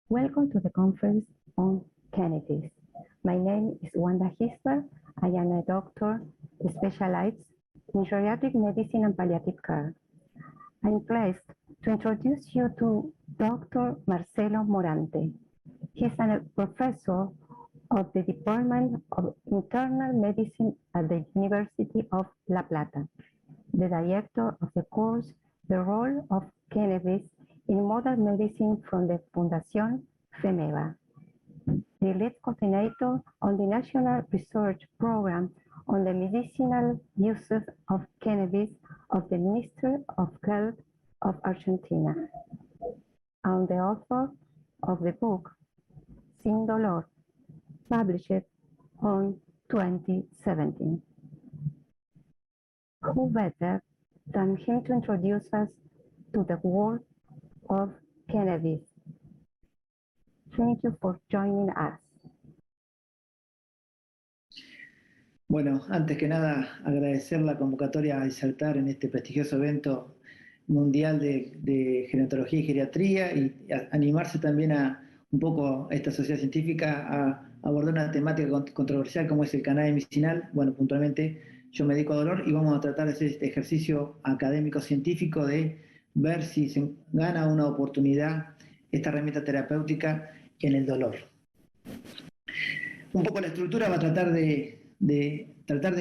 Welcome to the conference on cannabis. My name is Wanda Hisler. I am a doctor specialized in geriatric medicine and palliative care. I'm pleased to introduce you to Dr. Marcelo Morante. He's a professor of the Department of Internal Medicine at the University of La Plata, the director of the course, The Role of Cannabis in Modern Medicine from the Fundación FEMEVA, the lead coordinator on the National Research Program on the medicinal uses of cannabis of the Ministry of Health of Argentina, and the author of the book Sin Dolor, published on 2017. Who better than him to introduce us to the world of cannabis? Thank you for joining us. Bueno, antes que nada, agradecer la convocatoria a disertar en este prestigioso evento mundial de gerontología y geriatría y animarse también a un poco a esta sociedad científica a abordar una temática controversial como es el cannabis medicinal. Bueno, puntualmente yo me dedico a dolor y vamos a tratar de hacer este ejercicio académico-científico de ver si se gana una oportunidad esta herramienta terapéutica en el dolor. Un poco la estructura va a tratar de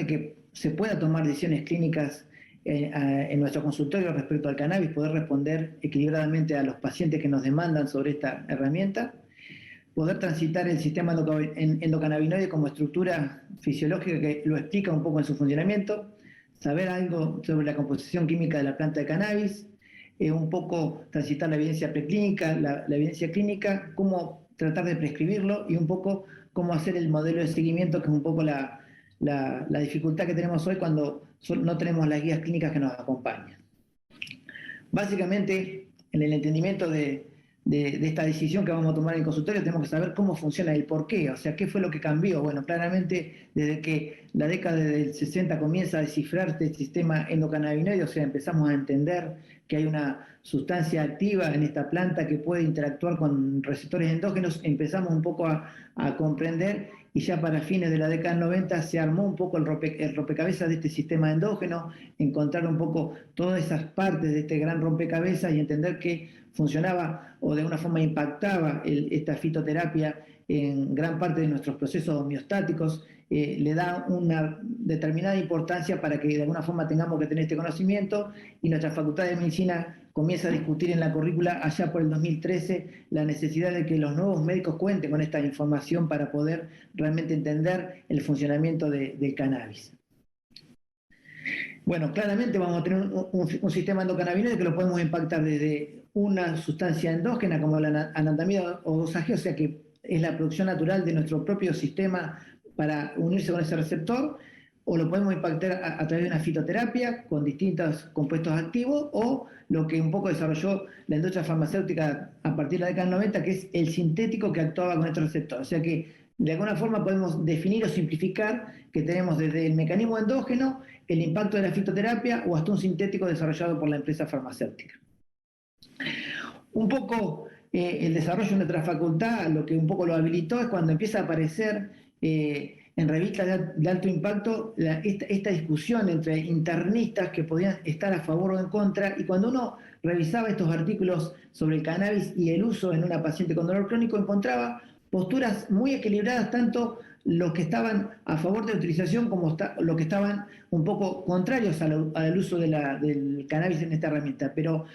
que se pueda tomar decisiones clínicas en nuestro consultorio respecto al cannabis, poder responder equilibradamente a los pacientes que nos demandan sobre esta herramienta, poder transitar el sistema endocannabinoide como estructura fisiológica que lo explica un poco en su funcionamiento, saber algo sobre la composición química de la planta de cannabis, un poco transitar la evidencia preclínica, la evidencia clínica, cómo tratar de prescribirlo y un poco cómo hacer el modelo de seguimiento, que es un poco la dificultad que tenemos hoy cuando no tenemos las guías clínicas que nos acompañan. Básicamente, en el entendimiento de esta decisión que vamos a tomar en el consultorio, tenemos que saber cómo funciona el porqué, o sea, qué fue lo que cambió. Bueno, claramente, desde que la década del 60 comienza a descifrarse el sistema endocannabinoide, o sea, empezamos a entender que hay una sustancia activa en esta planta que puede interactuar con receptores endógenos, empezamos un poco a comprender, y ya para fines de la década del 90 se armó un poco el rompecabezas de este sistema endógeno, encontrar un poco todas esas partes de este gran rompecabezas y entender que funcionaba o de alguna forma impactaba esta fitoterapia en gran parte de nuestros procesos homeostáticos, le da una determinada importancia para que de alguna forma tengamos que tener este conocimiento, y nuestra Facultad de Medicina comienza a discutir en la currícula allá por el 2013 la necesidad de que los nuevos médicos cuenten con esta información para poder realmente entender el funcionamiento del cannabis. Bueno, claramente vamos a tener un sistema endocannabinoide que lo podemos impactar desde una sustancia endógena como la anandamida o 2-AG, o sea que es la producción natural de nuestro propio sistema para unirse con ese receptor, o lo podemos impactar a través de una fitoterapia con distintos compuestos activos, o lo que un poco desarrolló la industria farmacéutica a partir de la década del 90, que es el sintético que actuaba con estos receptores. O sea que de alguna forma podemos definir o simplificar que tenemos desde el mecanismo endógeno, el impacto de la fitoterapia o hasta un sintético desarrollado por la empresa farmacéutica. Un poco el desarrollo de nuestra facultad, lo que un poco lo habilitó es cuando empieza a aparecer en revistas de alto impacto esta discusión entre internistas que podían estar a favor o en contra, y cuando uno revisaba estos artículos sobre el cannabis y el uso en una paciente con dolor crónico, encontraba posturas muy equilibradas, tanto los que estaban a favor de la utilización como los que estaban un poco contrarios al uso del cannabis en esta herramienta. Pero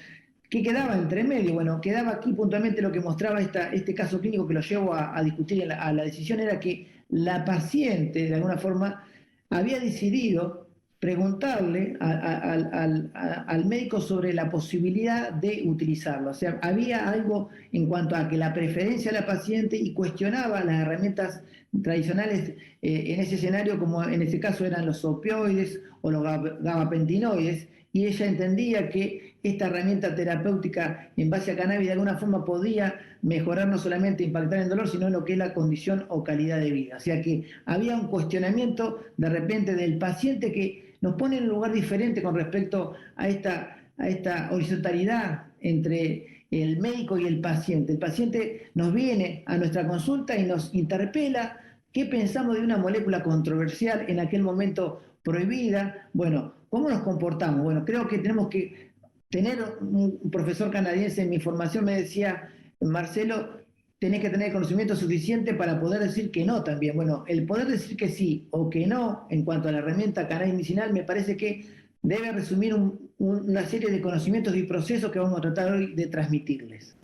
¿qué quedaba entre medio? Bueno, quedaba aquí puntualmente lo que mostraba este caso clínico que lo llevo a discutir a la decisión, era que la paciente, de alguna forma, había decidido preguntarle al médico sobre la posibilidad de utilizarlo. O sea, había algo en cuanto a que la preferencia de la paciente, y cuestionaba las herramientas tradicionales en ese escenario, como en ese caso eran los opioides o los gabapentinoides, y ella entendía que esta herramienta terapéutica en base a cannabis de alguna forma podía mejorar, no solamente impactar en el dolor, sino en lo que es la condición o calidad de vida. O sea que había un cuestionamiento de repente del paciente que nos pone en un lugar diferente con respecto a esta horizontalidad entre el médico y el paciente. El paciente nos viene a nuestra consulta y nos interpela qué pensamos de una molécula controversial en aquel momento prohibida. Bueno, ¿cómo nos comportamos? Bueno, creo que tenemos que tener un profesor canadiense en mi formación me decía, Marcelo, tenés que tener conocimiento suficiente para poder decir que no también. Bueno, el poder decir que sí o que no en cuanto a la herramienta cannabis medicinal me parece que debe resumir una serie de conocimientos y procesos que vamos a tratar hoy de transmitirles.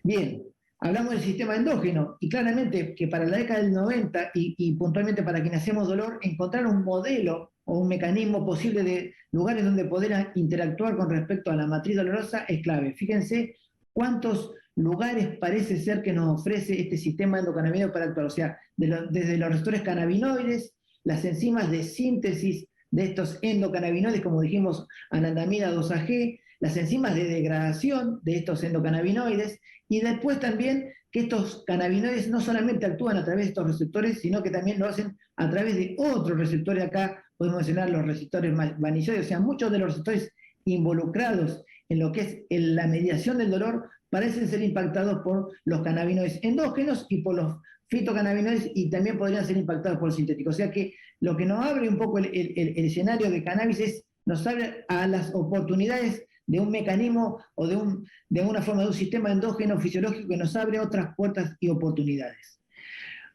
Bien, hablamos del sistema endógeno y claramente que para la década del 90 y puntualmente para quienes hacemos dolor, encontrar un modelo o un mecanismo posible de lugares donde poder interactuar con respecto a la matriz dolorosa es clave. Fíjense cuántos lugares parece ser que nos ofrece este sistema endocannabinoide para actuar, o sea, desde los receptores cannabinoides, las enzimas de síntesis de estos endocannabinoides, como dijimos, anandamida 2-AG, las enzimas de degradación de estos endocannabinoides, y después también que estos cannabinoides no solamente actúan a través de estos receptores, sino que también lo hacen a través de otros receptores. Acá podemos mencionar los receptores vanilloides, o sea, muchos de los receptores involucrados en lo que es la mediación del dolor parecen ser impactados por los cannabinoides endógenos y por los fitocannabinoides, y también podrían ser impactados por sintéticos. O sea que lo que nos abre un poco el escenario de cannabis nos abre a las oportunidades de un mecanismo o de una forma de un sistema endógeno fisiológico que nos abre otras puertas y oportunidades.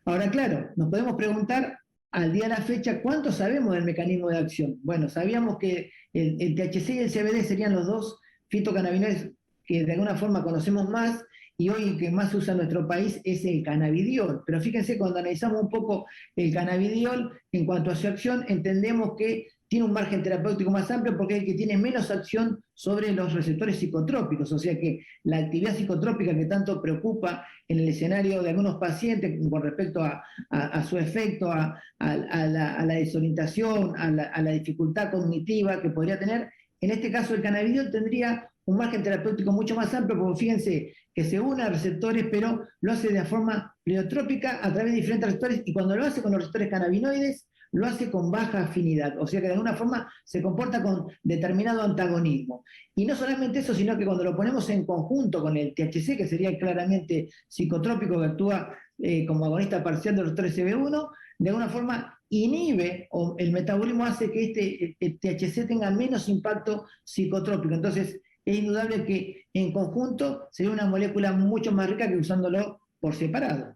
Ahora, claro, nos podemos preguntar al día de la fecha cuánto sabemos del mecanismo de acción. Bueno, sabíamos que el THC y el CBD serían los dos fitocannabinoides que de alguna forma conocemos más, y hoy el que más se usa en nuestro país es el cannabidiol. Pero fíjense, cuando analizamos un poco el cannabidiol, en cuanto a su acción, entendemos que tiene un margen terapéutico más amplio porque es el que tiene menos acción sobre los receptores psicotrópicos, o sea que la actividad psicotrópica que tanto preocupa en el escenario de algunos pacientes con respecto a su efecto, a la desorientación, a la dificultad cognitiva que podría tener, en este caso el cannabidiol tendría un margen terapéutico mucho más amplio, porque fíjense que se une a receptores, pero lo hace de forma pleiotrópica a través de diferentes receptores, y cuando lo hace con los receptores cannabinoides, lo hace con baja afinidad, o sea que de alguna forma se comporta con determinado antagonismo. Y no solamente eso, sino que cuando lo ponemos en conjunto con el THC, que sería claramente psicotrópico, que actúa como agonista parcial de los receptores CB1, de alguna forma inhibe, o el metabolismo hace que el THC tenga menos impacto psicotrópico. Entonces, es indudable que en conjunto sería una molécula mucho más rica que usándolo por separado.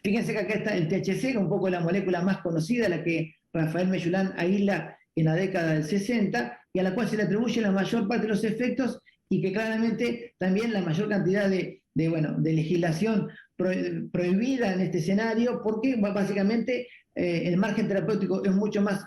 Fíjense que acá está el THC, que es un poco la molécula más conocida, la que Rafael Mellulán aísla en la década del 60, y a la cual se le atribuye la mayor parte de los efectos, y que claramente también la mayor cantidad de legislación prohibida en este escenario, porque básicamente el margen terapéutico es mucho más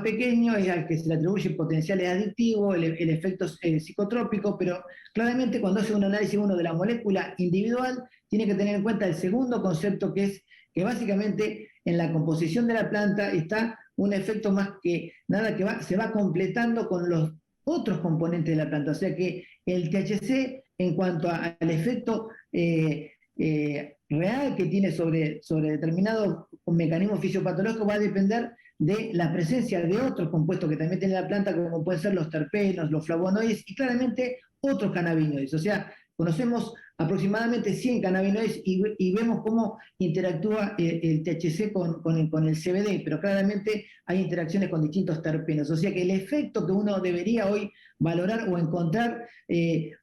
pequeño, es al que se le atribuye potenciales adictivos, el efecto psicotrópico, pero claramente cuando hace un análisis uno de la molécula individual, tiene que tener en cuenta el segundo concepto, que es que básicamente en la composición de la planta está un efecto más que nada que se va completando con los otros componentes de la planta. O sea que el THC, en cuanto al efecto real que tiene sobre determinado mecanismo fisiopatológico, va a depender de la presencia de otros compuestos que también tiene la planta, como pueden ser los terpenos, los flavonoides y claramente otros cannabinoides. O sea, conocemos aproximadamente 100 cannabinoides y vemos cómo interactúa el THC con el CBD, pero claramente hay interacciones con distintos terpenos. O sea que el efecto que uno debería hoy valorar o encontrar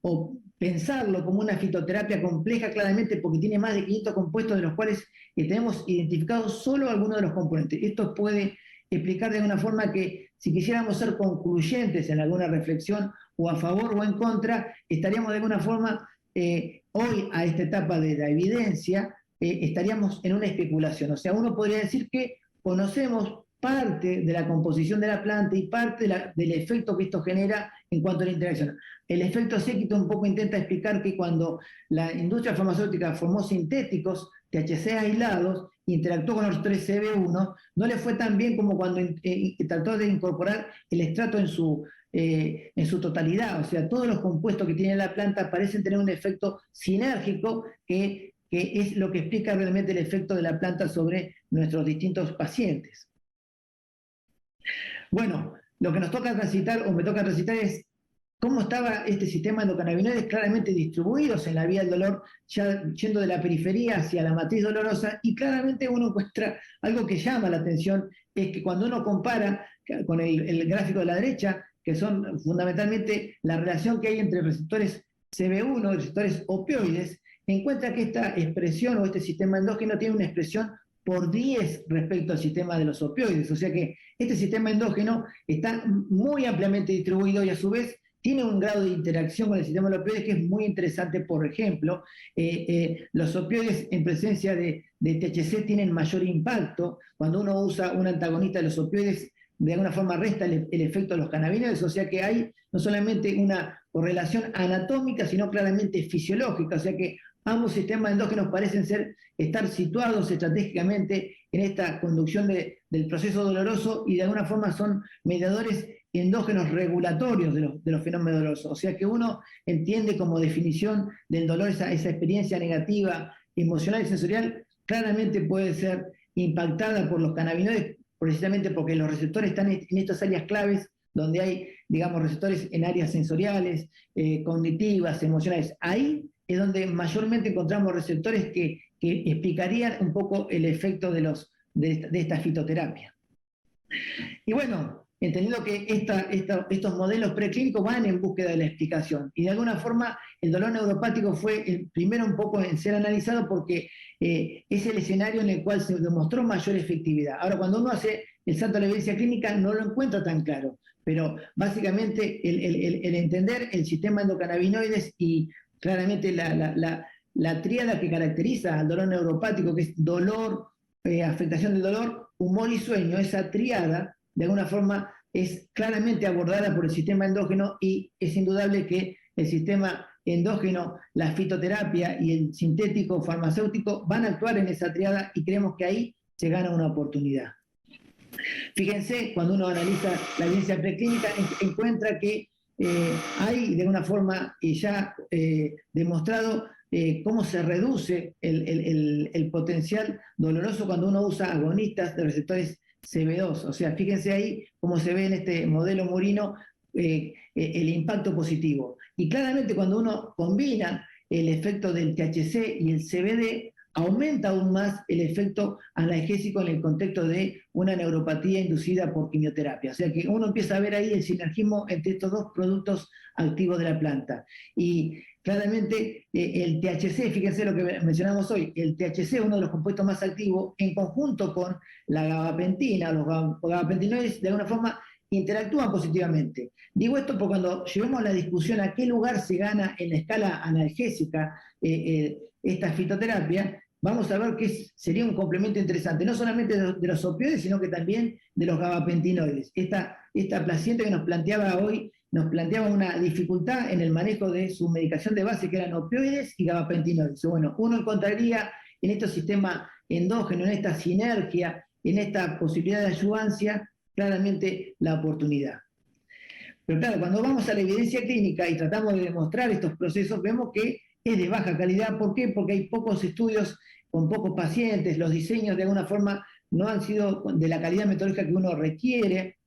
o pensarlo como una fitoterapia compleja, claramente porque tiene más de 500 compuestos, de los cuales tenemos identificados solo algunos de los componentes. Esto puede explicar de alguna forma que si quisiéramos ser concluyentes en alguna reflexión o a favor o en contra, estaríamos de alguna forma hoy a esta etapa de la evidencia, estaríamos en una especulación. O sea, uno podría decir que conocemos parte de la composición de la planta y parte del efecto que esto genera en cuanto a la interacción. El efecto séquito un poco intenta explicar que cuando la industria farmacéutica formó sintéticos, THC aislados, interactuó con los 3 CB1, no le fue tan bien como cuando trató de incorporar el extracto en su totalidad. O sea, todos los compuestos que tiene la planta parecen tener un efecto sinérgico que es lo que explica realmente el efecto de la planta sobre nuestros distintos pacientes. Bueno, lo que nos toca transitar, o me toca transitar, es cómo estaba este sistema de endocannabinoides claramente distribuidos en la vía del dolor, ya yendo de la periferia hacia la matriz dolorosa, y claramente uno encuentra algo que llama la atención, es que cuando uno compara con el gráfico de la derecha, que son fundamentalmente la relación que hay entre receptores CB1 y receptores opioides, encuentra que esta expresión o este sistema endógeno tiene una expresión por 10 respecto al sistema de los opioides. O sea que este sistema endógeno está muy ampliamente distribuido y a su vez tiene un grado de interacción con el sistema de los opioides que es muy interesante. Por ejemplo, los opioides en presencia de THC tienen mayor impacto. Cuando uno usa un antagonista de los opioides, de alguna forma resta el efecto de los cannabinoides, o sea que hay no solamente una correlación anatómica, sino claramente fisiológica, o sea que ambos sistemas endógenos parecen estar situados estratégicamente en esta conducción del proceso doloroso y de alguna forma son mediadores endógenos regulatorios de los fenómenos dolorosos. O sea que uno entiende como definición del dolor esa experiencia negativa, emocional y sensorial, claramente puede ser impactada por los cannabinoides, precisamente porque los receptores están en estas áreas claves donde hay, digamos, receptores en áreas sensoriales, cognitivas, emocionales. Ahí es donde mayormente encontramos receptores que explicarían un poco el efecto de esta fitoterapia. Y bueno, entendiendo que estos modelos preclínicos van en búsqueda de la explicación, y de alguna forma el dolor neuropático fue el primero un poco en ser analizado porque es el escenario en el cual se demostró mayor efectividad. Ahora, cuando uno hace el salto a la evidencia clínica no lo encuentra tan claro, pero básicamente el entender el sistema endocannabinoides y claramente la tríada que caracteriza al dolor neuropático, que es dolor, afectación del dolor, humor y sueño, esa tríada de alguna forma es claramente abordada por el sistema endógeno y es indudable que el sistema endógeno, la fitoterapia y el sintético farmacéutico van a actuar en esa triada y creemos que ahí se gana una oportunidad. Fíjense, cuando uno analiza la evidencia preclínica, encuentra que hay de alguna forma ya demostrado cómo se reduce el potencial doloroso cuando uno usa agonistas de receptores CB2. O sea, fíjense ahí cómo se ve en este modelo murino el impacto positivo. Y claramente cuando uno combina el efecto del THC y el CBD, aumenta aún más el efecto analgésico en el contexto de una neuropatía inducida por quimioterapia. O sea que uno empieza a ver ahí el sinergismo entre estos dos productos activos de la planta. Y claramente el THC, fíjense lo que mencionamos hoy, el THC es uno de los compuestos más activos en conjunto con la gabapentina, los gabapentinoides de alguna forma interactúan positivamente. Digo esto porque cuando llevemos la discusión a qué lugar se gana en la escala analgésica esta fitoterapia, vamos a ver que sería un complemento interesante, no solamente de los opioides, sino que también de los gabapentinoides. Esta paciente que nos planteaba hoy, nos planteaba una dificultad en el manejo de su medicación de base, que eran opioides y gabapentinoides. Bueno, uno encontraría en este sistema endógeno, en esta sinergia, en esta posibilidad de ayudancia, claramente la oportunidad. Pero claro, cuando vamos a la evidencia clínica y tratamos de demostrar estos procesos, vemos que es de baja calidad. ¿Por qué? Porque hay pocos estudios con pocos pacientes, los diseños de alguna forma no han sido de la calidad metodológica que uno requiere,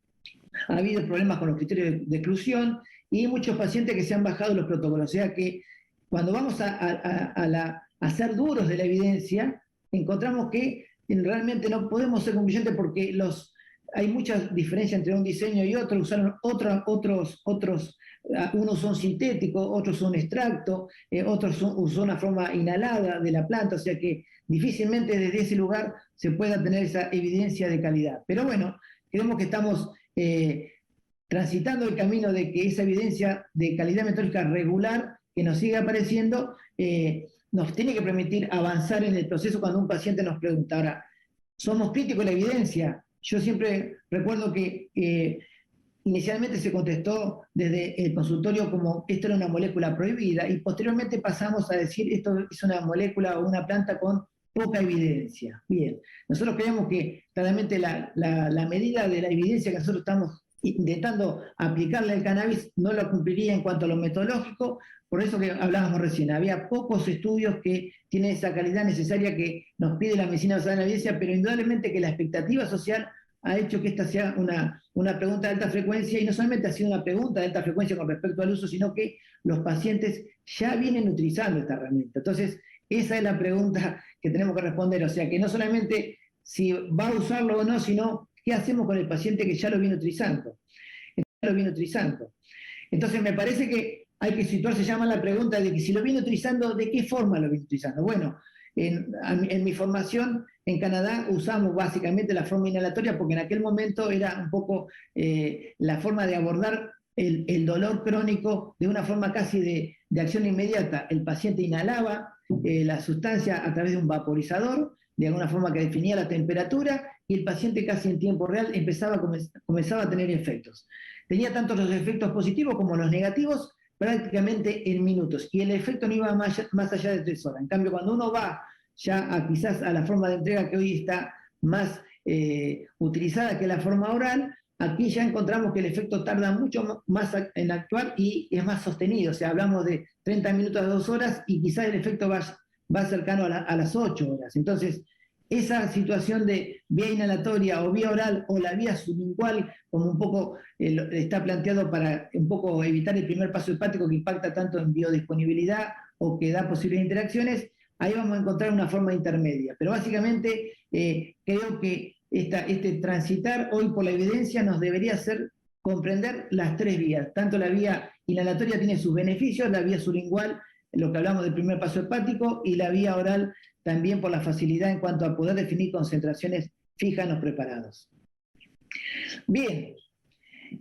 ha habido problemas con los criterios de exclusión y muchos pacientes que se han bajado los protocolos. O sea que cuando vamos a ser duros de la evidencia, encontramos que realmente no podemos ser concluyentes porque hay mucha diferencia entre un diseño y otro, usaron unos son sintéticos, otros son extracto, otros son una forma inhalada de la planta, o sea que difícilmente desde ese lugar se pueda tener esa evidencia de calidad. Pero bueno, creemos que estamos transitando el camino de que esa evidencia de calidad metodológica regular que nos sigue apareciendo nos tiene que permitir avanzar en el proceso cuando un paciente nos pregunta. Ahora, ¿somos críticos de la evidencia? Yo siempre recuerdo que inicialmente se contestó desde el consultorio como esto era una molécula prohibida y posteriormente pasamos a decir esto es una molécula o una planta con poca evidencia. Bien, nosotros creemos que claramente la medida de la evidencia que nosotros estamos intentando aplicarle al cannabis no lo cumpliría en cuanto a lo metodológico, por eso que hablábamos recién, había pocos estudios que tienen esa calidad necesaria que nos pide la medicina basada en la evidencia, pero indudablemente que la expectativa social ha hecho que esta sea una pregunta de alta frecuencia, y no solamente ha sido una pregunta de alta frecuencia con respecto al uso, sino que los pacientes ya vienen utilizando esta herramienta. Entonces, esa es la pregunta que tenemos que responder, o sea, que no solamente si va a usarlo o no, sino qué hacemos con el paciente que ya lo viene utilizando. Entonces, me parece que hay que situarse ya más la pregunta de que si lo viene utilizando, ¿de qué forma lo viene utilizando? Bueno, en mi formación en Canadá usamos básicamente la forma inhalatoria porque en aquel momento era un poco la forma de abordar el dolor crónico de una forma casi de acción inmediata. El paciente inhalaba la sustancia a través de un vaporizador, de alguna forma que definía la temperatura, y el paciente casi en tiempo real comenzaba a tener efectos. Tenía tanto los efectos positivos como los negativos, prácticamente en minutos, y el efecto no iba más allá de 3 horas. En cambio, cuando uno va ya quizás a la forma de entrega que hoy está más utilizada, que la forma oral, aquí ya encontramos que el efecto tarda mucho más en actuar y es más sostenido. O sea, hablamos de 30 minutos a 2 horas y quizás el efecto va cercano a las 8 horas. Entonces, esa situación de vía inhalatoria o vía oral o la vía sublingual, como un poco está planteado para un poco evitar el primer paso hepático que impacta tanto en biodisponibilidad o que da posibles interacciones, ahí vamos a encontrar una forma intermedia. Pero básicamente creo que este transitar hoy por la evidencia nos debería hacer comprender las 3 vías. Tanto la vía inhalatoria tiene sus beneficios, la vía sublingual, lo que hablamos del primer paso hepático, y la vía oral también por la facilidad en cuanto a poder definir concentraciones fijas en los preparados. Bien,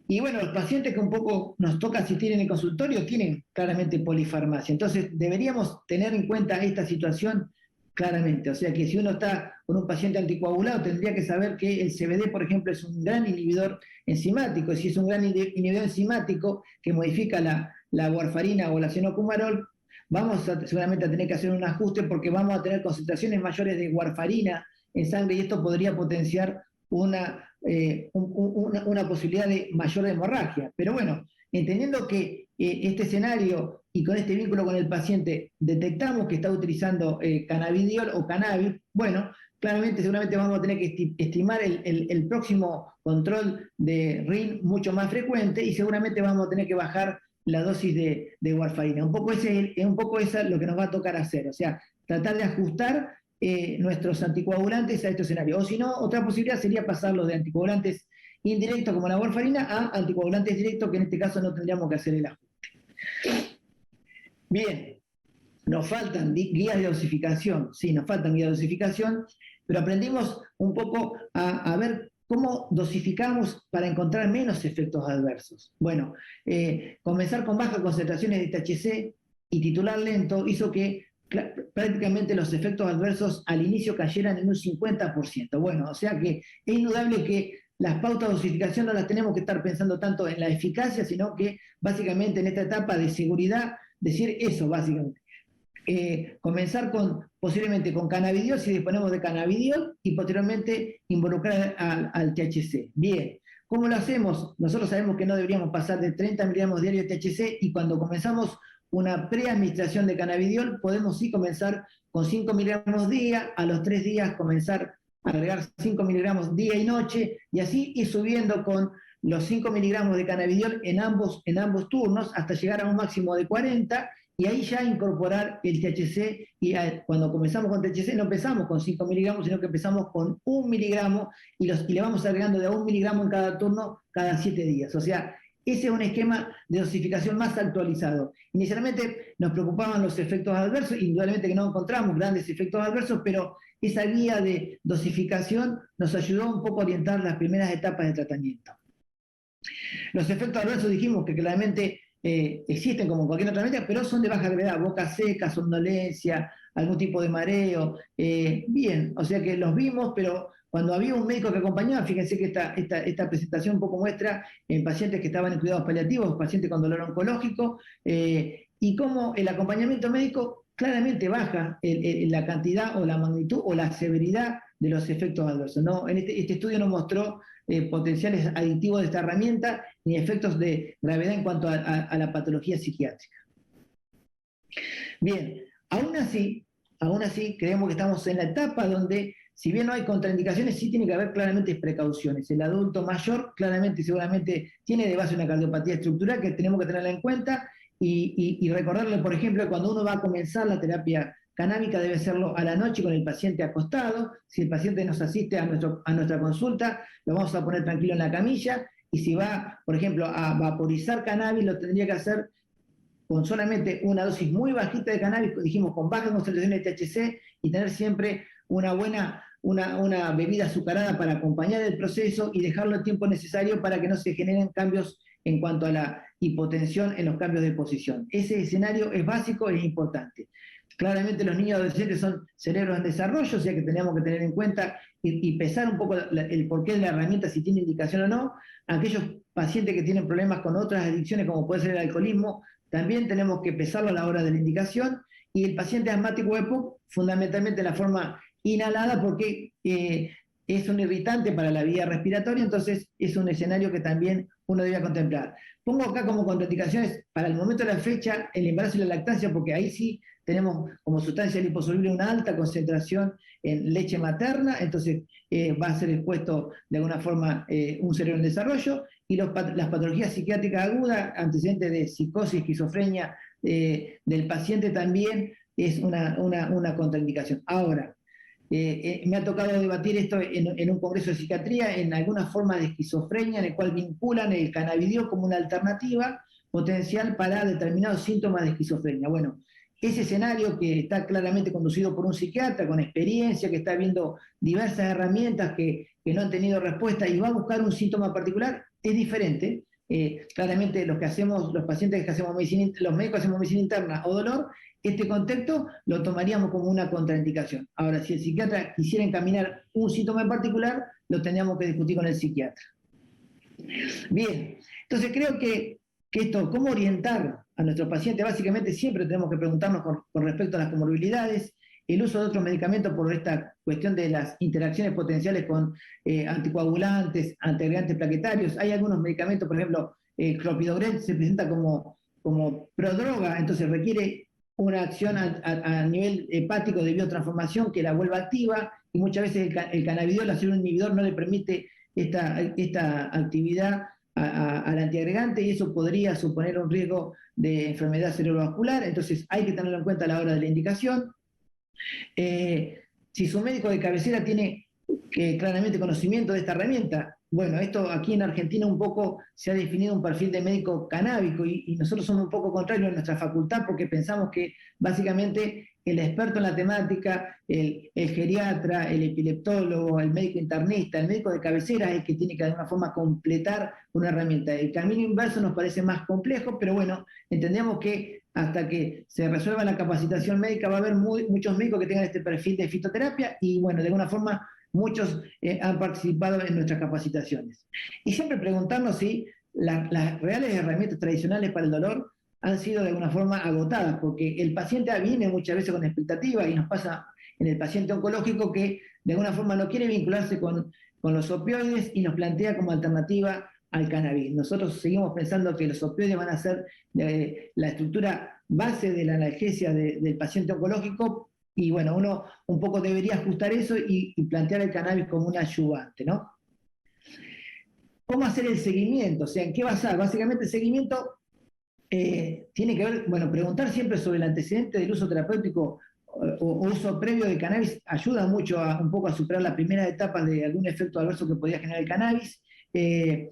y bueno, los pacientes que un poco nos toca asistir en el consultorio tienen claramente polifarmacia, entonces deberíamos tener en cuenta esta situación claramente, o sea que si uno está con un paciente anticoagulado tendría que saber que el CBD, por ejemplo, es un gran inhibidor enzimático, y si es un gran inhibidor enzimático que modifica la warfarina o la cenocumarol, vamos seguramente a tener que hacer un ajuste porque vamos a tener concentraciones mayores de warfarina en sangre, y esto podría potenciar una posibilidad de mayor hemorragia. Pero bueno, entendiendo que este escenario y con este vínculo con el paciente detectamos que está utilizando cannabidiol o cannabis, bueno, claramente seguramente vamos a tener que estimar el próximo control de RIN mucho más frecuente, y seguramente vamos a tener que bajar la dosis de warfarina. Un poco eso es lo que nos va a tocar hacer, o sea, tratar de ajustar nuestros anticoagulantes a este escenario. O si no, otra posibilidad sería pasarlos de anticoagulantes indirectos como la warfarina a anticoagulantes directos, que en este caso no tendríamos que hacer el ajuste. Bien, nos faltan guías de dosificación, sí, nos faltan guías de dosificación, pero aprendimos un poco a ver cómo dosificamos para encontrar menos efectos adversos. Bueno, comenzar con bajas concentraciones de THC y titular lento hizo que prácticamente los efectos adversos al inicio cayeran en un 50%. Bueno, o sea que es indudable que las pautas de dosificación no las tenemos que estar pensando tanto en la eficacia, sino que básicamente en esta etapa de seguridad, decir eso básicamente. Comenzar posiblemente con cannabidiol si disponemos de cannabidiol, y posteriormente involucrar al THC. Bien, ¿cómo lo hacemos? Nosotros sabemos que no deberíamos pasar de 30 miligramos diarios de THC, y cuando comenzamos una preadministración de cannabidiol podemos sí comenzar con 5 miligramos día, a los 3 días comenzar a agregar 5 miligramos día y noche, y así ir subiendo con los 5 miligramos de cannabidiol en ambos turnos hasta llegar a un máximo de 40, y ahí ya incorporar el THC, y cuando comenzamos con THC no empezamos con 5 miligramos, sino que empezamos con 1 miligramo, y le vamos agregando de a 1 miligramo en cada turno cada 7 días. O sea, ese es un esquema de dosificación más actualizado. Inicialmente nos preocupaban los efectos adversos, indudablemente que no encontramos grandes efectos adversos, pero esa guía de dosificación nos ayudó un poco a orientar las primeras etapas de tratamiento. Los efectos adversos dijimos que claramente existen como cualquier otra medida, pero son de baja gravedad: boca seca, somnolencia, algún tipo de mareo. Bien, o sea que los vimos, pero cuando había un médico que acompañaba, fíjense que esta presentación un poco muestra en pacientes que estaban en cuidados paliativos, pacientes con dolor oncológico, y cómo el acompañamiento médico claramente baja la cantidad o la magnitud o la severidad de los efectos adversos, ¿no? Este estudio no mostró potenciales adictivos de esta herramienta ni efectos de gravedad en cuanto a la patología psiquiátrica. Bien, aún así creemos que estamos en la etapa donde si bien no hay contraindicaciones, sí tiene que haber claramente precauciones. El adulto mayor claramente y seguramente tiene de base una cardiopatía estructural que tenemos que tenerla en cuenta y recordarle, por ejemplo, que cuando uno va a comenzar la terapia canábica debe hacerlo a la noche con el paciente acostado. Si el paciente nos asiste a nuestra consulta, lo vamos a poner tranquilo en la camilla, y si va, por ejemplo, a vaporizar cannabis, lo tendría que hacer con solamente una dosis muy bajita de cannabis, dijimos con baja concentración de THC, y tener siempre una bebida azucarada para acompañar el proceso y dejarlo el tiempo necesario para que no se generen cambios en cuanto a la hipotensión en los cambios de posición. Ese escenario es básico, es importante. Claramente los niños y adolescentes son cerebros en desarrollo, o sea que tenemos que tener en cuenta y pesar un poco el porqué de la herramienta, si tiene indicación o no. Aquellos pacientes que tienen problemas con otras adicciones, como puede ser el alcoholismo, también tenemos que pesarlo a la hora de la indicación. Y el paciente asmático EPOC, fundamentalmente la forma inhalada, porque es un irritante para la vía respiratoria, entonces es un escenario que también uno debe contemplar. Pongo acá como contraindicaciones para el momento de la fecha el embarazo y la lactancia, porque ahí sí tenemos como sustancia liposoluble una alta concentración en leche materna, entonces va a ser expuesto de alguna forma un cerebro en desarrollo, y las patologías psiquiátricas agudas, antecedentes de psicosis, esquizofrenia del paciente también es una contraindicación. Ahora, me ha tocado debatir esto en un congreso de psiquiatría, en algunas formas de esquizofrenia, en el cual vinculan el cannabidiol como una alternativa potencial para determinados síntomas de esquizofrenia. Bueno, ese escenario que está claramente conducido por un psiquiatra con experiencia, que está viendo diversas herramientas que no han tenido respuesta y va a buscar un síntoma particular, es diferente. Claramente los pacientes que hacemos medicina, los médicos que hacemos medicina interna o dolor, este contexto lo tomaríamos como una contraindicación. Ahora, si el psiquiatra quisiera encaminar un síntoma en particular, lo tendríamos que discutir con el psiquiatra. Bien, entonces creo que esto, cómo orientar a nuestros pacientes, básicamente siempre tenemos que preguntarnos con respecto a las comorbilidades, el uso de otros medicamentos por esta cuestión de las interacciones potenciales con anticoagulantes, antiagregantes plaquetarios. Hay algunos medicamentos, por ejemplo, clopidogrel se presenta como prodroga, entonces requiere una acción a nivel hepático de biotransformación que la vuelva activa, y muchas veces el cannabidiol, al ser un inhibidor, no le permite esta actividad al antiagregante, y eso podría suponer un riesgo de enfermedad cerebrovascular, entonces hay que tenerlo en cuenta a la hora de la indicación. Si su médico de cabecera tiene claramente conocimiento de esta herramienta, bueno, esto aquí en Argentina un poco se ha definido un perfil de médico canábico, y nosotros somos un poco contrarios en nuestra facultad, porque pensamos que básicamente el experto en la temática, el geriatra, el epileptólogo, el médico internista, el médico de cabecera es el que tiene que de alguna forma completar una herramienta. El camino inverso nos parece más complejo, pero bueno, entendemos que hasta que se resuelva la capacitación médica va a haber muchos médicos que tengan este perfil de fitoterapia, y bueno, de alguna forma muchos han participado en nuestras capacitaciones. Y siempre preguntarnos si las reales herramientas tradicionales para el dolor han sido de alguna forma agotadas, porque el paciente viene muchas veces con expectativas, y nos pasa en el paciente oncológico que de alguna forma no quiere vincularse con los opioides y nos plantea como alternativa al cannabis. Nosotros seguimos pensando que los opioides van a ser la estructura base de la analgesia del paciente oncológico, y bueno, uno un poco debería ajustar eso y plantear el cannabis como un ayudante, ¿no? ¿Cómo hacer el seguimiento? O sea, ¿en qué basar? Básicamente el seguimiento tiene que ver, bueno, preguntar siempre sobre el antecedente del uso terapéutico o uso previo de cannabis ayuda mucho un poco a superar las primeras etapas de algún efecto adverso que podría generar el cannabis. ¿Qué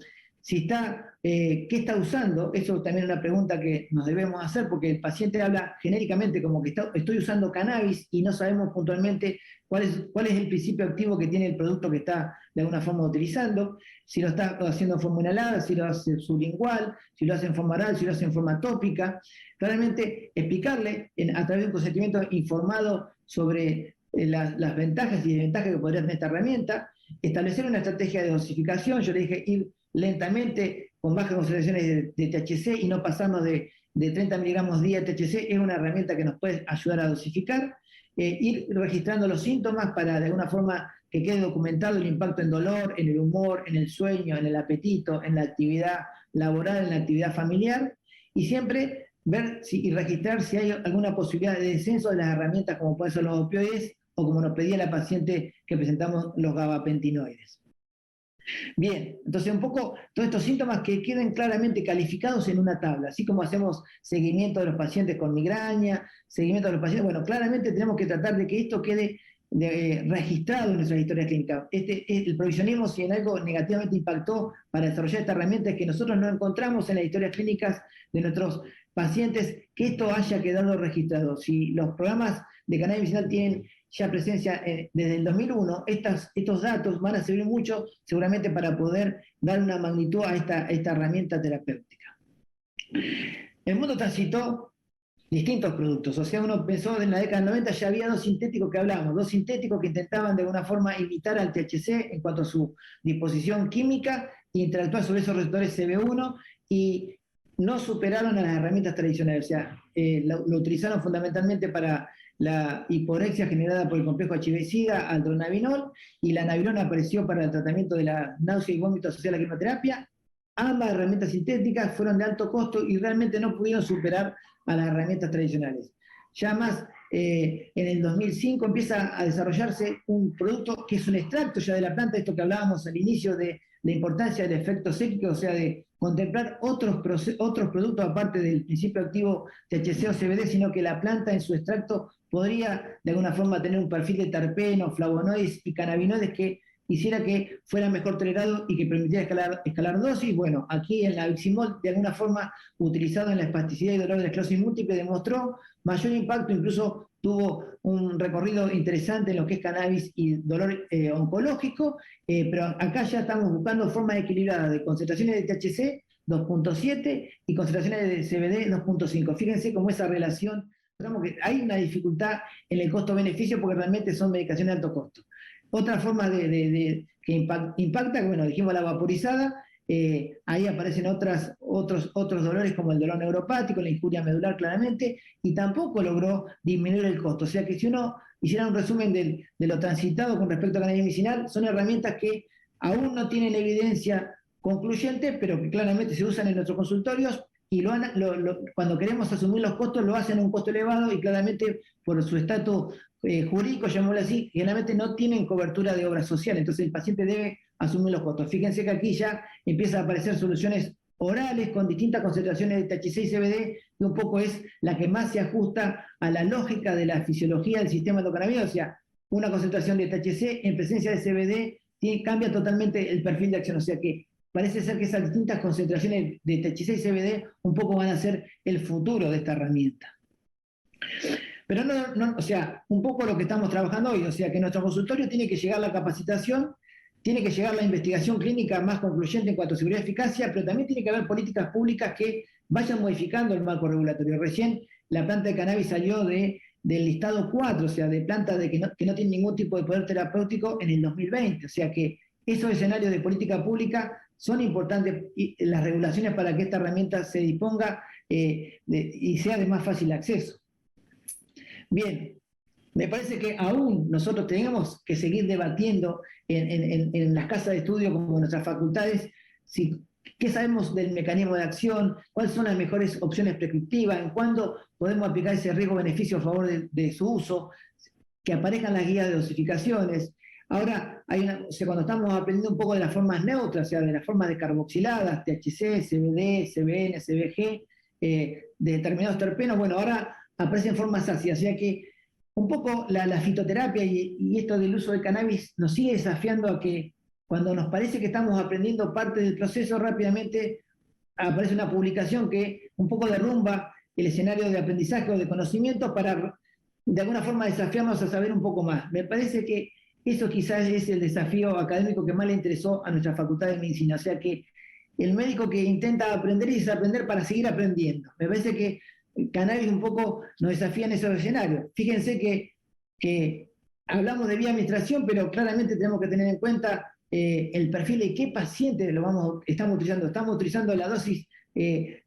está usando? Eso también es una pregunta que nos debemos hacer, porque el paciente habla genéricamente como que estoy usando cannabis y no sabemos puntualmente cuál es el principio activo que tiene el producto que está de alguna forma utilizando, si lo está haciendo en forma inhalada, si lo hace sublingual, si lo hace en forma oral, si lo hace en forma tópica. Claramente explicarle a través de un consentimiento informado sobre las ventajas y desventajas que podría tener esta herramienta, establecer una estrategia de dosificación. Yo le dije ir lentamente con bajas concentraciones de THC y no pasarnos de 30 miligramos día de THC, es una herramienta que nos puede ayudar a dosificar. Ir registrando los síntomas para de alguna forma que quede documentado el impacto en dolor, en el humor, en el sueño, en el apetito, en la actividad laboral, en la actividad familiar, y siempre ver y registrar si hay alguna posibilidad de descenso de las herramientas como pueden ser los opioides o como nos pedía la paciente que presentamos los gabapentinoides. Bien, entonces un poco todos estos síntomas que queden claramente calificados en una tabla, así como hacemos seguimiento de los pacientes con migraña, seguimiento de los pacientes, bueno, claramente tenemos que tratar de que esto quede registrado en nuestras historias clínicas. El provisionismo, si en algo negativamente impactó para desarrollar esta herramienta, es que nosotros no encontramos en las historias clínicas de nuestros pacientes que esto haya quedado registrado. Si los programas de cannabis medicinal tienen ya presencia desde el 2001, estos datos van a servir mucho seguramente para poder dar una magnitud a esta herramienta terapéutica. El mundo transitó distintos productos, o sea, uno pensó en la década del 90 ya había dos sintéticos que hablábamos, dos sintéticos que intentaban de alguna forma imitar al THC en cuanto a su disposición química e interactuar sobre esos receptores CB1 y no superaron a las herramientas tradicionales, o sea, lo utilizaron fundamentalmente para la hiporexia generada por el complejo HIV-Sida, aldronabinol, y la nabilona apareció para el tratamiento de la náusea y vómito asociada a la quimioterapia. Ambas herramientas sintéticas fueron de alto costo y realmente no pudieron superar a las herramientas tradicionales. Ya más, en el 2005 empieza a desarrollarse un producto que es un extracto ya de la planta, esto que hablábamos al inicio de la importancia del efecto psíquico, o sea, de contemplar otros productos aparte del principio activo THC o CBD, sino que la planta en su extracto podría de alguna forma tener un perfil de terpenos, flavonoides y cannabinoides que hiciera que fuera mejor tolerado y que permitiera escalar dosis. Bueno, aquí en la Viximol, de alguna forma, utilizado en la espasticidad y dolor de esclerosis múltiple, demostró mayor impacto, incluso tuvo un recorrido interesante en lo que es cannabis y dolor oncológico, pero acá ya estamos buscando formas equilibradas de concentraciones de THC 2.7 y concentraciones de CBD 2.5. Fíjense cómo esa relación, digamos que hay una dificultad en el costo-beneficio porque realmente son medicaciones de alto costo. Otra forma que impacta, bueno, dijimos la vaporizada, ahí aparecen otros dolores como el dolor neuropático, la injuria medular claramente, y tampoco logró disminuir el costo. O sea que si uno hiciera un resumen de lo transitado con respecto a cannabis medicinal, son herramientas que aún no tienen evidencia concluyente, pero que claramente se usan en nuestros consultorios y cuando queremos asumir los costos lo hacen a un costo elevado y claramente por su estatus jurídico, llamémoslo así, generalmente no tienen cobertura de obra social, entonces el paciente debe asumir los costos. Fíjense que aquí ya empiezan a aparecer soluciones orales con distintas concentraciones de THC y CBD, que un poco es la que más se ajusta a la lógica de la fisiología del sistema endocannabinoide, o sea, una concentración de THC en presencia de CBD cambia totalmente el perfil de acción, o sea que parece ser que esas distintas concentraciones de THC y CBD un poco van a ser el futuro de esta herramienta. Pero o sea, un poco lo que estamos trabajando hoy, o sea, que en nuestro consultorio tiene que llegar la capacitación, tiene que llegar la investigación clínica más concluyente en cuanto a seguridad y eficacia, pero también tiene que haber políticas públicas que vayan modificando el marco regulatorio. Recién la planta de cannabis salió del listado 4, o sea, de plantas que no tienen ningún tipo de poder terapéutico en el 2020, o sea que esos escenarios de política pública son importantes y las regulaciones para que esta herramienta se disponga y sea de más fácil acceso. Bien, me parece que aún nosotros tenemos que seguir debatiendo en las casas de estudio como en nuestras facultades qué sabemos del mecanismo de acción, cuáles son las mejores opciones prescriptivas, en cuándo podemos aplicar ese riesgo-beneficio a favor de su uso, que aparezcan las guías de dosificaciones. Ahora, o sea, cuando estamos aprendiendo un poco de las formas neutras, o sea, de las formas descarboxiladas, THC, CBD, CBN, CBG, de determinados terpenos, bueno, ahora aparecen formas ácidas, o sea que un poco la fitoterapia y esto del uso de cannabis nos sigue desafiando a que cuando nos parece que estamos aprendiendo parte del proceso, rápidamente aparece una publicación que un poco derrumba el escenario de aprendizaje o de conocimiento para de alguna forma desafiarnos a saber un poco más. Me parece que eso quizás es el desafío académico que más le interesó a nuestra Facultad de Medicina, o sea que el médico que intenta aprender y desaprender para seguir aprendiendo. Me parece que cannabis un poco nos desafía en esos escenarios. Fíjense que hablamos de vía administración, pero claramente tenemos que tener en cuenta el perfil de qué paciente estamos utilizando. ¿Estamos utilizando la dosis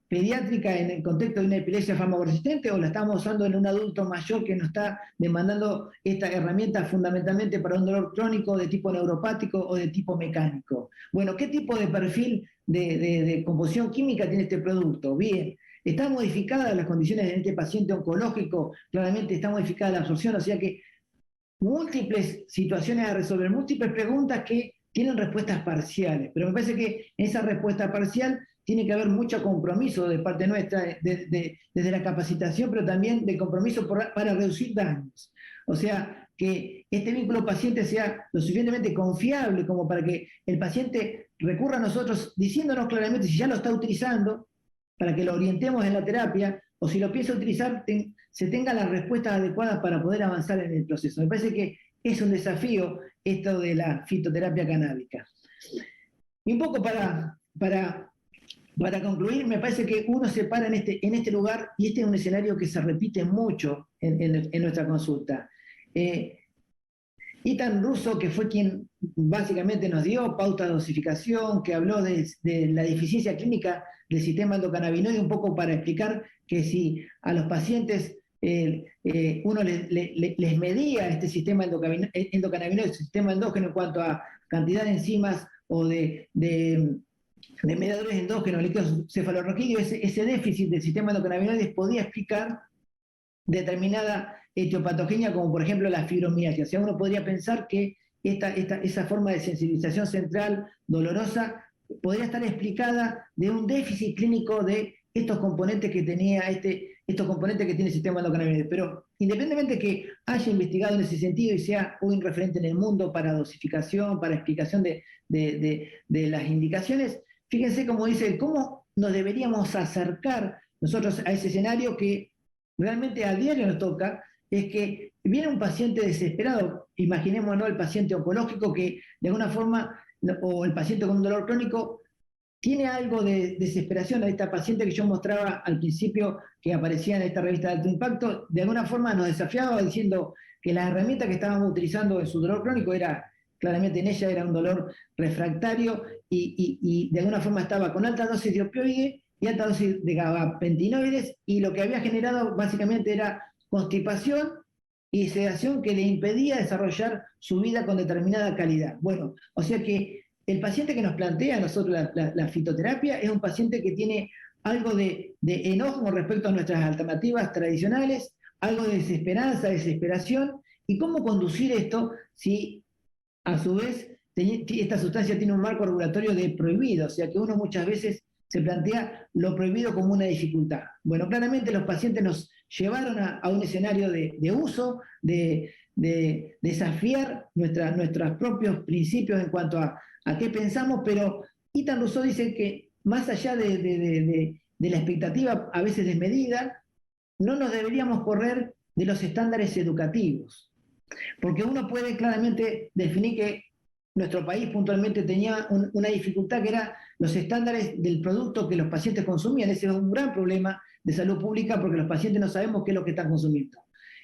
pediátrica en el contexto de una epilepsia farmacoresistente o la estamos usando en un adulto mayor que nos está demandando esta herramienta fundamentalmente para un dolor crónico de tipo neuropático o de tipo mecánico? Bueno, ¿qué tipo de perfil de composición química tiene este producto? Bien, ¿están modificadas las condiciones de este paciente oncológico? Claramente está modificada la absorción, o sea que múltiples situaciones a resolver, múltiples preguntas que tienen respuestas parciales, pero me parece que en esa respuesta parcial tiene que haber mucho compromiso de parte nuestra, desde la capacitación, pero también de compromiso para reducir daños. O sea, que este vínculo paciente sea lo suficientemente confiable como para que el paciente recurra a nosotros diciéndonos claramente si ya lo está utilizando, para que lo orientemos en la terapia, o si lo piensa utilizar, se tengan las respuestas adecuadas para poder avanzar en el proceso. Me parece que es un desafío esto de la fitoterapia canábica. Y un poco para concluir, me parece que uno se para en este lugar, y este es un escenario que se repite mucho en nuestra consulta. Ethan Russo, que fue quien básicamente nos dio pauta de dosificación, que habló de la deficiencia clínica del sistema endocannabinoide, un poco para explicar que si a los pacientes uno les medía este sistema endocannabinoide, el sistema endógeno en cuanto a cantidad de enzimas o de mediadores endógenos, líquidos cefalorraquídeos, ese déficit del sistema endocannabinoide podía explicar determinada etiopatogenia, como por ejemplo la fibromialgia. O sea, uno podría pensar que esa forma de sensibilización central dolorosa podría estar explicada de un déficit clínico de estos componentes que tenía estos componentes que tiene el sistema endocannabinoide. Pero independientemente de que haya investigado en ese sentido y sea un referente en el mundo para dosificación, para explicación de las indicaciones, fíjense cómo dice, cómo nos deberíamos acercar nosotros a ese escenario que realmente a diario nos toca, es que viene un paciente desesperado, imaginémonos el paciente oncológico que de alguna forma, o el paciente con un dolor crónico, tiene algo de desesperación. A esta paciente que yo mostraba al principio, que aparecía en esta revista de alto impacto, de alguna forma nos desafiaba diciendo que las herramientas que estábamos utilizando en su dolor crónico claramente en ella era un dolor refractario y de alguna forma estaba con alta dosis de opioide y alta dosis de gabapentinoides, y lo que había generado básicamente era constipación y sedación que le impedía desarrollar su vida con determinada calidad. Bueno, o sea que el paciente que nos plantea a nosotros la fitoterapia es un paciente que tiene algo de enojo con respecto a nuestras alternativas tradicionales, algo de desesperanza, desesperación, y cómo conducir esto si a su vez esta sustancia tiene un marco regulatorio de prohibido, o sea que uno muchas veces se plantea lo prohibido como una dificultad. Bueno, claramente los pacientes nos llevaron a un escenario de uso, de desafiar nuestros propios principios en cuanto a qué pensamos, pero Ethan Russo dice que más allá de la expectativa a veces desmedida, no nos deberíamos correr de los estándares educativos, porque uno puede claramente definir que nuestro país puntualmente tenía una dificultad que era los estándares del producto que los pacientes consumían. Ese es un gran problema de salud pública porque los pacientes no sabemos qué es lo que están consumiendo.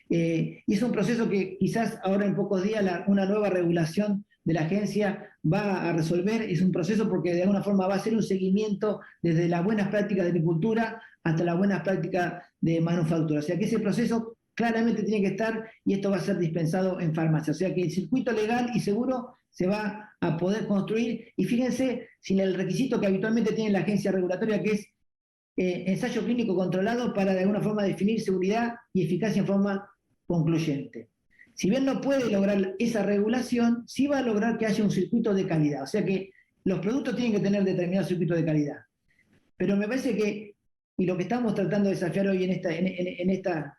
Y es un proceso que quizás ahora en pocos días una nueva regulación de la agencia va a resolver. Es un proceso porque de alguna forma va a ser un seguimiento desde las buenas prácticas de agricultura hasta las buenas prácticas de manufactura. O sea que ese proceso claramente tiene que estar, y esto va a ser dispensado en farmacia. O sea que el circuito legal y seguro se va a poder construir, y fíjense, sin el requisito que habitualmente tiene la agencia regulatoria, que es ensayo clínico controlado para de alguna forma definir seguridad y eficacia en forma concluyente. Si bien no puede lograr esa regulación, sí va a lograr que haya un circuito de calidad. O sea que los productos tienen que tener determinado circuito de calidad. Pero me parece que, y lo que estamos tratando de desafiar hoy en este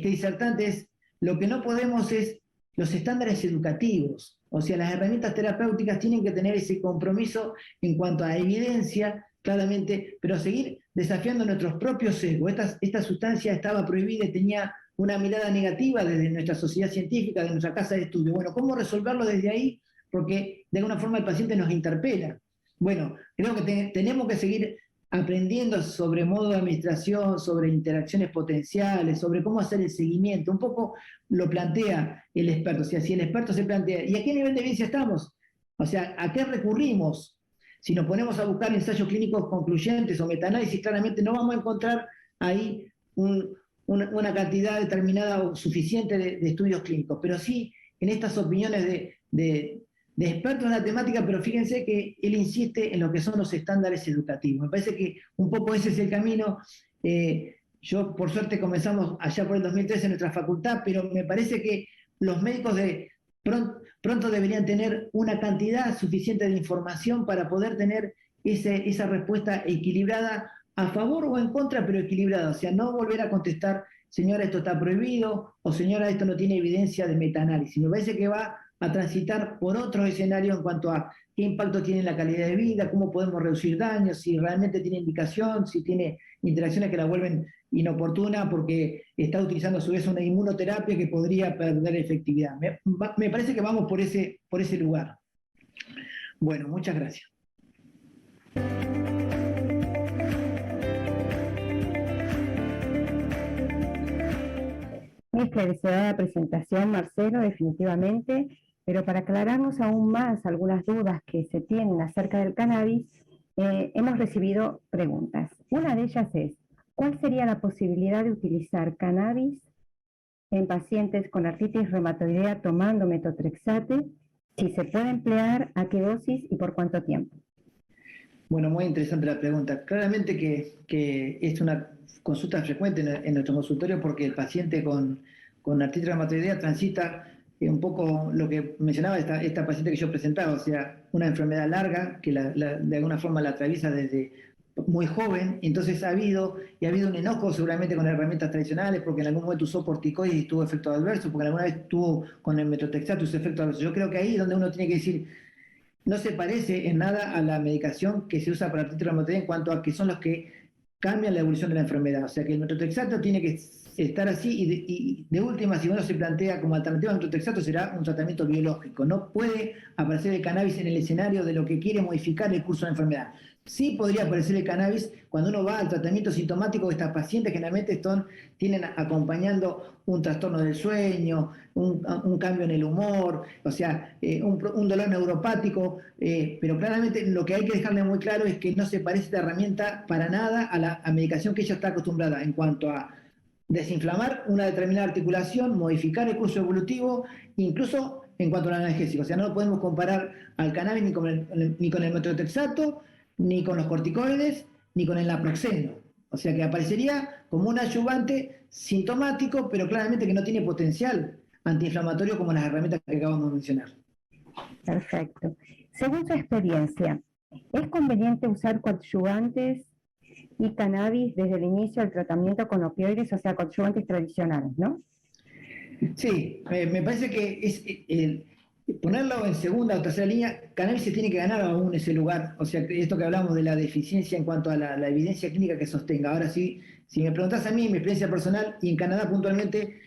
disertante es, lo que no podemos es los estándares educativos. O sea, las herramientas terapéuticas tienen que tener ese compromiso en cuanto a evidencia, claramente, pero seguir desafiando nuestros propios sesgos. Esta sustancia estaba prohibida y tenía una mirada negativa desde nuestra sociedad científica, de nuestra casa de estudio. Bueno, ¿cómo resolverlo desde ahí? Porque de alguna forma el paciente nos interpela. Bueno, creo que tenemos que seguir aprendiendo sobre modo de administración, sobre interacciones potenciales, sobre cómo hacer el seguimiento. Un poco lo plantea el experto. O sea, si el experto se plantea, ¿y a qué nivel de evidencia estamos? O sea, ¿a qué recurrimos? Si nos ponemos a buscar ensayos clínicos concluyentes o metaanálisis, claramente no vamos a encontrar ahí una cantidad determinada o suficiente de estudios clínicos, pero sí en estas opiniones de expertos en la temática, pero fíjense que él insiste en lo que son los estándares educativos. Me parece que un poco ese es el camino. Yo, por suerte, comenzamos allá por el 2013 en nuestra facultad, pero me parece que los médicos pronto deberían tener una cantidad suficiente de información para poder tener esa respuesta equilibrada, a favor o en contra, pero equilibrada. O sea, no volver a contestar, señora, esto está prohibido, o señora, esto no tiene evidencia de metaanálisis. Me parece que va a transitar por otro escenario en cuanto a qué impacto tiene en la calidad de vida, cómo podemos reducir daños, si realmente tiene indicación, si tiene interacciones que la vuelven inoportuna porque está utilizando a su vez una inmunoterapia que podría perder efectividad. Me parece que vamos por ese lugar. Bueno, muchas gracias. Muy esclarecedora la presentación, Marcelo, definitivamente, pero para aclararnos aún más algunas dudas que se tienen acerca del cannabis, hemos recibido preguntas. Una de ellas es, ¿cuál sería la posibilidad de utilizar cannabis en pacientes con artritis reumatoidea tomando metotrexate? Si se puede emplear, ¿a qué dosis y por cuánto tiempo? Bueno, muy interesante la pregunta. Claramente que es una consulta frecuente en nuestro consultorio porque el paciente con artritis reumatoidea transita un poco lo que mencionaba esta paciente que yo presentaba, o sea, una enfermedad larga que de alguna forma la atraviesa desde muy joven, entonces ha habido un enojo seguramente con herramientas tradicionales, porque en algún momento usó corticoides y tuvo efectos adversos, porque alguna vez tuvo con el metotrexato sus efectos adversos. Yo creo que ahí es donde uno tiene que decir, no se parece en nada a la medicación que se usa para artritis reumatoidea en cuanto a que son los que cambian la evolución de la enfermedad. O sea que el metotrexato tiene que estar así y de última, si uno se plantea como alternativa al metotrexato, será un tratamiento biológico. No puede aparecer el cannabis en el escenario de lo que quiere modificar el curso de la enfermedad. Sí podría aparecer el cannabis cuando uno va al tratamiento sintomático de estas pacientes, generalmente tienen acompañando un trastorno del sueño, un cambio en el humor, o sea, un dolor neuropático, pero claramente lo que hay que dejarle muy claro es que no se parece esta herramienta para nada a la medicación que ella está acostumbrada en cuanto a desinflamar una determinada articulación, modificar el curso evolutivo, incluso en cuanto al analgésico. O sea, no lo podemos comparar al cannabis ni con el metotrexato, ni con los corticoides, ni con el naproxeno. O sea que aparecería como un adyuvante sintomático, pero claramente que no tiene potencial antiinflamatorio como las herramientas que acabamos de mencionar. Perfecto. Según su experiencia, ¿es conveniente usar coadyuvantes y cannabis desde el inicio del tratamiento con opioides, o sea, coadyuvantes tradicionales, ¿no? Sí, me parece que ponerlo en segunda o tercera línea, cannabis se tiene que ganar aún ese lugar. O sea, esto que hablamos de la deficiencia en cuanto a la evidencia clínica que sostenga. Ahora sí, si me preguntás a mí, mi experiencia personal, y en Canadá puntualmente,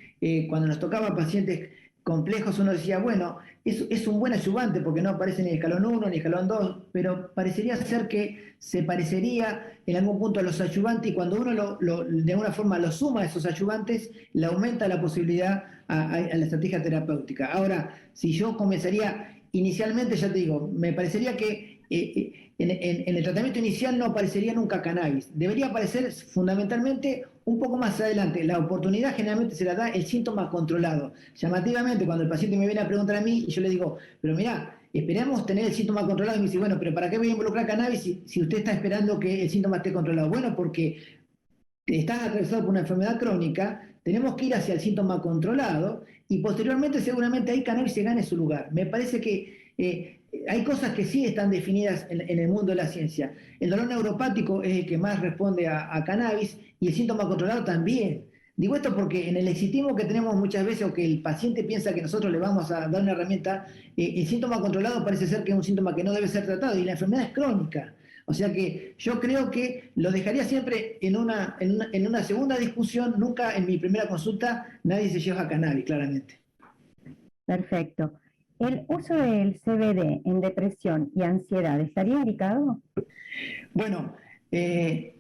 cuando nos tocaba pacientes complejos, uno decía, bueno, es un buen ayudante porque no aparece ni el escalón 1 ni el escalón 2, pero parecería ser que se parecería en algún punto a los ayudantes y cuando uno de alguna forma lo suma a esos ayudantes, le aumenta la posibilidad a la estrategia terapéutica. Ahora, si yo comenzaría inicialmente, ya te digo, me parecería que en el tratamiento inicial no aparecería nunca cannabis. Debería aparecer fundamentalmente un poco más adelante. La oportunidad generalmente se la da el síntoma controlado. Llamativamente, cuando el paciente me viene a preguntar a mí y yo le digo, pero mirá, esperamos tener el síntoma controlado, y me dice, bueno, pero ¿para qué voy a involucrar cannabis si usted está esperando que el síntoma esté controlado? Bueno, porque estás atravesado por una enfermedad crónica, tenemos que ir hacia el síntoma controlado y posteriormente seguramente ahí cannabis se gane su lugar. Me parece que hay cosas que sí están definidas en el mundo de la ciencia. El dolor neuropático es el que más responde a cannabis y el síntoma controlado también. Digo esto porque en el exitismo que tenemos muchas veces o que el paciente piensa que nosotros le vamos a dar una herramienta, el síntoma controlado parece ser que es un síntoma que no debe ser tratado y la enfermedad es crónica. O sea que yo creo que lo dejaría siempre en una segunda discusión, nunca en mi primera consulta nadie se lleva a cannabis, claramente. Perfecto. ¿El uso del CBD en depresión y ansiedad estaría indicado? Bueno,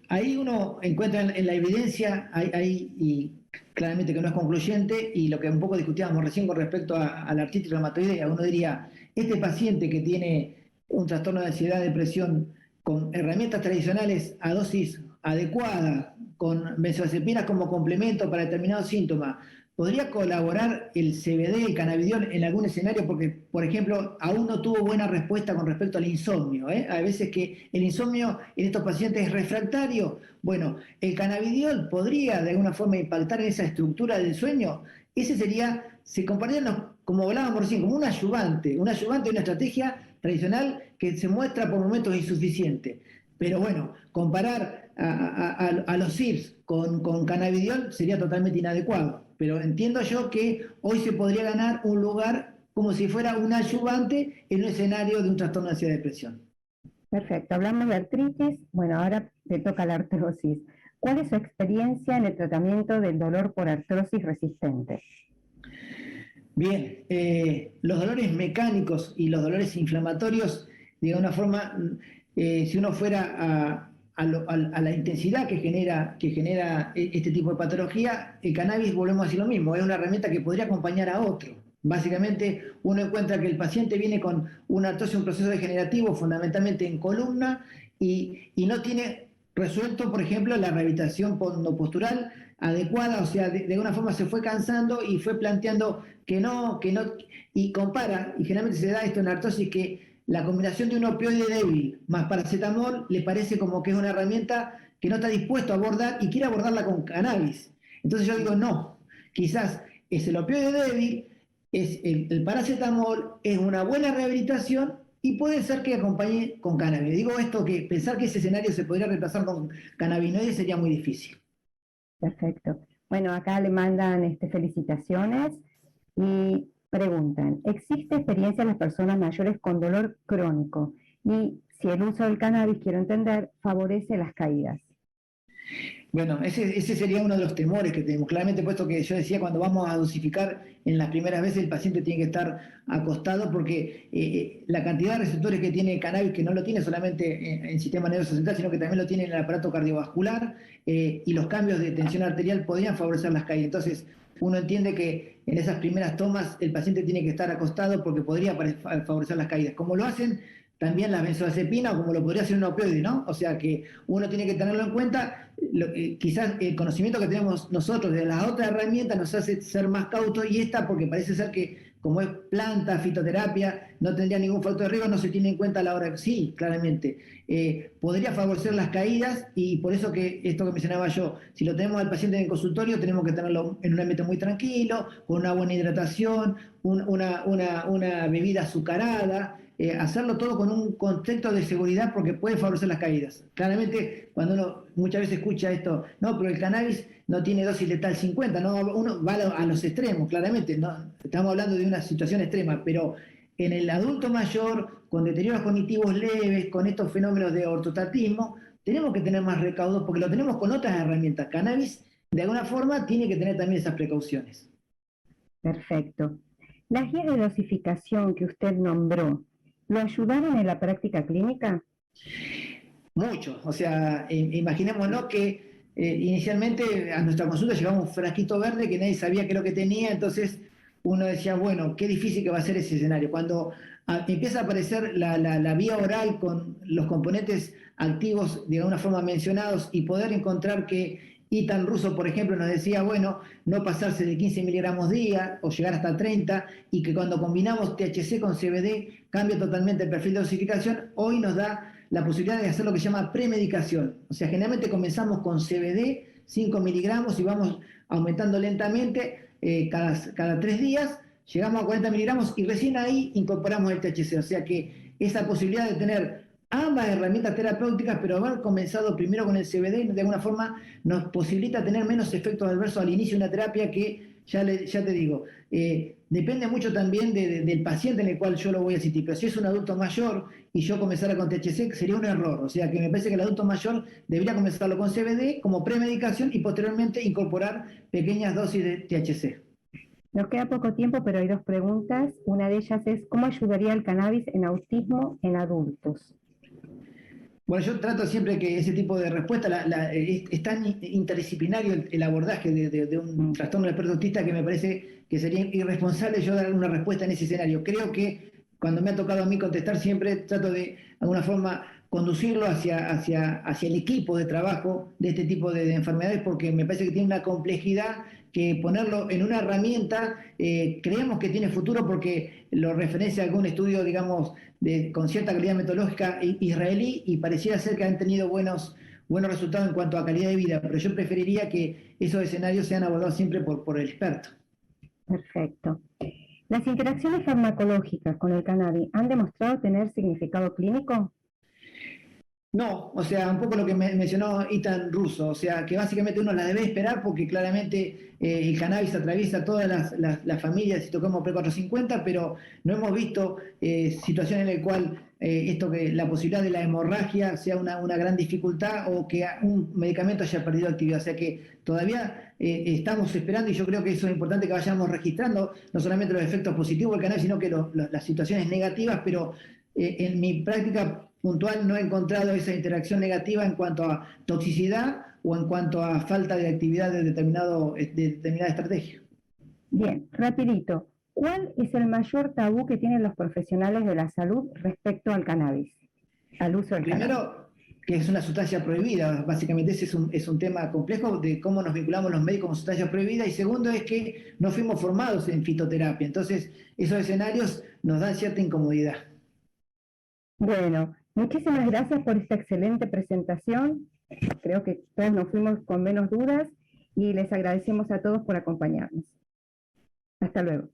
ahí uno encuentra en la evidencia, y claramente que no es concluyente, y lo que un poco discutíamos recién con respecto a la artritis reumatoidea, uno diría, este paciente que tiene un trastorno de ansiedad, depresión, con herramientas tradicionales a dosis adecuada, con benzodiazepinas como complemento para determinados síntomas, ¿podría colaborar el CBD, el cannabidiol, en algún escenario? Porque, por ejemplo, aún no tuvo buena respuesta con respecto al insomnio, ¿eh? A veces que el insomnio en estos pacientes es refractario. Bueno, ¿el cannabidiol podría de alguna forma impactar en esa estructura del sueño? Ese sería, se compararían, como hablábamos recién, como un ayudante de una estrategia tradicional que se muestra por momentos insuficiente. Pero bueno, comparar a los CIRS con cannabidiol sería totalmente inadecuado. Pero entiendo yo que hoy se podría ganar un lugar como si fuera un ayudante en un escenario de un trastorno de ansiedad y depresión. Perfecto, hablamos de artritis, bueno, ahora te toca la artrosis. ¿Cuál es su experiencia en el tratamiento del dolor por artrosis resistente? Bien, los dolores mecánicos y los dolores inflamatorios, de alguna forma, si uno fuera a la intensidad que genera este tipo de patología, el cannabis, volvemos a decir lo mismo, es una herramienta que podría acompañar a otro. Básicamente, uno encuentra que el paciente viene con una artrosis, un proceso degenerativo fundamentalmente en columna y no tiene resuelto, por ejemplo, la rehabilitación postural adecuada, o sea, de alguna forma se fue cansando y fue planteando que no, y compara, y generalmente se da esto en la artrosis, que la combinación de un opioide débil más paracetamol le parece como que es una herramienta que no está dispuesto a abordar y quiere abordarla con cannabis. Entonces yo digo, no, quizás es el opioide débil, es el paracetamol, es una buena rehabilitación y puede ser que acompañe con cannabis. Digo esto, que pensar que ese escenario se podría reemplazar con cannabinoides sería muy difícil. Perfecto. Bueno, acá le mandan felicitaciones y preguntan, ¿existe experiencia en las personas mayores con dolor crónico? Y si el uso del cannabis, quiero entender, favorece las caídas. Bueno, ese sería uno de los temores que tenemos. Claramente, puesto que yo decía, cuando vamos a dosificar en las primeras veces, el paciente tiene que estar acostado porque la cantidad de receptores que tiene el cannabis, que no lo tiene solamente en el sistema nervioso central, sino que también lo tiene en el aparato cardiovascular, y los cambios de tensión arterial podrían favorecer las caídas. Entonces, uno entiende que en esas primeras tomas el paciente tiene que estar acostado porque podría favorecer las caídas. Como lo hacen también las benzodiazepinas o como lo podría hacer un opioide, ¿no? O sea que uno tiene que tenerlo en cuenta. Quizás el conocimiento que tenemos nosotros de las otras herramientas nos hace ser más cautos y esta, porque parece ser que como es planta, fitoterapia, no tendría ningún factor de riesgo, no se tiene en cuenta a la hora. Sí, claramente. Podría favorecer las caídas y por eso que esto que mencionaba yo, si lo tenemos al paciente en el consultorio, tenemos que tenerlo en un ambiente muy tranquilo, con una buena hidratación, una bebida azucarada, hacerlo todo con un contexto de seguridad porque puede favorecer las caídas. Claramente, cuando uno muchas veces escucha esto, no, pero el cannabis no tiene dosis letal 50, no, uno va a los extremos, claramente, no, estamos hablando de una situación extrema, pero en el adulto mayor, con deterioros cognitivos leves, con estos fenómenos de ortostatismo, tenemos que tener más recaudos porque lo tenemos con otras herramientas. Cannabis, de alguna forma, tiene que tener también esas precauciones. Perfecto. Las guías de dosificación que usted nombró, ¿lo ayudaron en la práctica clínica? Mucho, o sea, imaginémonos que inicialmente a nuestra consulta llegaba un frasquito verde que nadie sabía qué es lo que tenía, entonces uno decía, bueno, qué difícil que va a ser ese escenario. Cuando empieza a aparecer la vía oral con los componentes activos de alguna forma mencionados y poder encontrar que Itan Russo, por ejemplo, nos decía, bueno, no pasarse de 15 miligramos día o llegar hasta 30 y que cuando combinamos THC con CBD cambia totalmente el perfil de dosificación, hoy nos da la posibilidad de hacer lo que se llama premedicación. O sea, generalmente comenzamos con CBD, 5 miligramos y vamos aumentando lentamente cada 3 días, llegamos a 40 miligramos y recién ahí incorporamos el THC. O sea que esa posibilidad de tener ambas herramientas terapéuticas, pero haber comenzado primero con el CBD, de alguna forma nos posibilita tener menos efectos adversos al inicio de una terapia que, ya te digo, depende mucho también del paciente en el cual yo lo voy a asistir. Pero si es un adulto mayor y yo comenzara con THC, sería un error. O sea que me parece que el adulto mayor debería comenzarlo con CBD como premedicación y posteriormente incorporar pequeñas dosis de THC. Nos queda poco tiempo, pero hay dos preguntas. Una de ellas es, ¿cómo ayudaría el cannabis en autismo en adultos? Bueno, yo trato siempre que ese tipo de respuesta, es tan interdisciplinario el abordaje de un trastorno del espectro autista que me parece que sería irresponsable yo dar una respuesta en ese escenario. Creo que cuando me ha tocado a mí contestar siempre trato de alguna forma conducirlo hacia el equipo de trabajo de este tipo de enfermedades porque me parece que tiene una complejidad que ponerlo en una herramienta creemos que tiene futuro porque lo referencia a algún estudio, digamos, con cierta calidad metodológica israelí y pareciera ser que han tenido buenos resultados en cuanto a calidad de vida, pero yo preferiría que esos escenarios sean abordados siempre por el experto. Perfecto. ¿Las interacciones farmacológicas con el cannabis han demostrado tener significado clínico? No, o sea, un poco lo que mencionó Ethan Russo, o sea, que básicamente uno la debe esperar porque claramente el cannabis atraviesa todas las familias si tocamos P450, pero no hemos visto situaciones en las cuales la posibilidad de la hemorragia sea una gran dificultad o que un medicamento haya perdido actividad. O sea que todavía estamos esperando y yo creo que eso es importante que vayamos registrando no solamente los efectos positivos del cannabis, sino que las situaciones negativas, pero en mi práctica puntual no he encontrado esa interacción negativa en cuanto a toxicidad o en cuanto a falta de actividad de determinada estrategia. Bien, rapidito. ¿Cuál es el mayor tabú que tienen los profesionales de la salud respecto al cannabis, al uso del cannabis? Primero, que es una sustancia prohibida, básicamente ese es un tema complejo de cómo nos vinculamos los médicos con sustancias prohibidas, y segundo es que no fuimos formados en fitoterapia, entonces esos escenarios nos dan cierta incomodidad. Bueno, muchísimas gracias por esta excelente presentación. Creo que todos nos fuimos con menos dudas y les agradecemos a todos por acompañarnos. Hasta luego.